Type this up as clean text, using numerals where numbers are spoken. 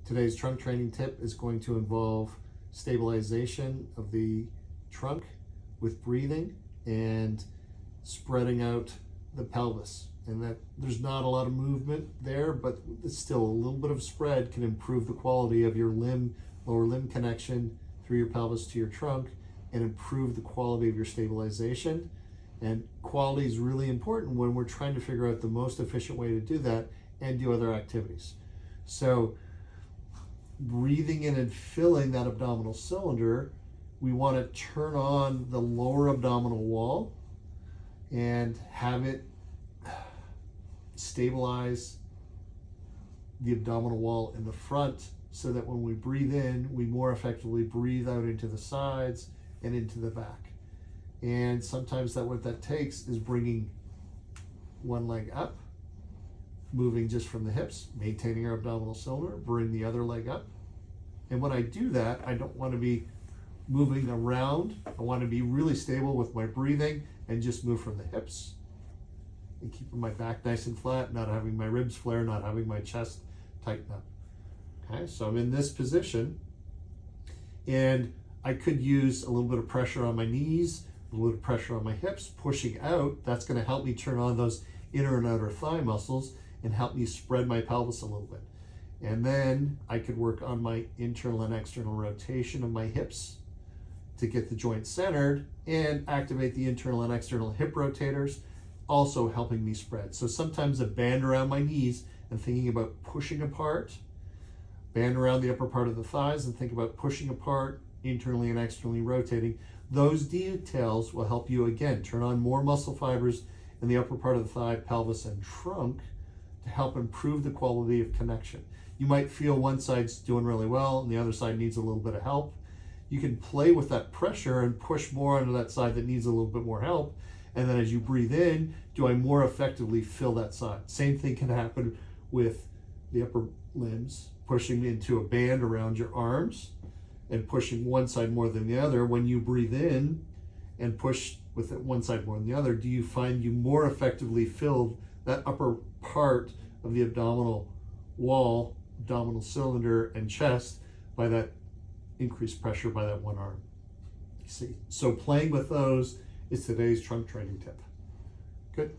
Today's trunk training tip is going to involve stabilization of the trunk with breathing and spreading out the pelvis. And that there's not a lot of movement there, but still a little bit of spread can improve the quality of your lower limb connection through your pelvis to your trunk and improve the quality of your stabilization. And quality is really important when we're trying to figure out the most efficient way to do that and do other activities. So breathing in and filling that abdominal cylinder, we want to turn on the lower abdominal wall and have it stabilize the abdominal wall in the front so that when we breathe in, we more effectively breathe out into the sides and into the back. And sometimes what that takes is bringing one leg up, moving just from the hips, maintaining our abdominal cylinder, bring the other leg up. And when I do that, I don't want to be moving around. I want to be really stable with my breathing and just move from the hips and keeping my back nice and flat, not having my ribs flare, not having my chest tighten up. Okay, so I'm in this position and I could use a little bit of pressure on my knees, a little bit of pressure on my hips, pushing out. That's going to help me turn on those inner and outer thigh muscles and help me spread my pelvis a little bit. And then I could work on my internal and external rotation of my hips to get the joint centered and activate the internal and external hip rotators, also helping me spread. So sometimes a band around my knees and thinking about pushing apart, band around the upper part of the thighs and think about pushing apart, internally and externally rotating. Those details will help you, again, turn on more muscle fibers in the upper part of the thigh, pelvis, and trunk to help improve the quality of connection. You might feel one side's doing really well and the other side needs a little bit of help. You can play with that pressure and push more onto that side that needs a little bit more help. And then as you breathe in, do I more effectively fill that side? Same thing can happen with the upper limbs, pushing into a band around your arms and pushing one side more than the other. When you breathe in and push with it one side more than the other, do you find you more effectively filled that upper part of the abdominal wall, abdominal cylinder, and chest by that increased pressure by that one arm? You see, so playing with those is today's trunk training tip. Good.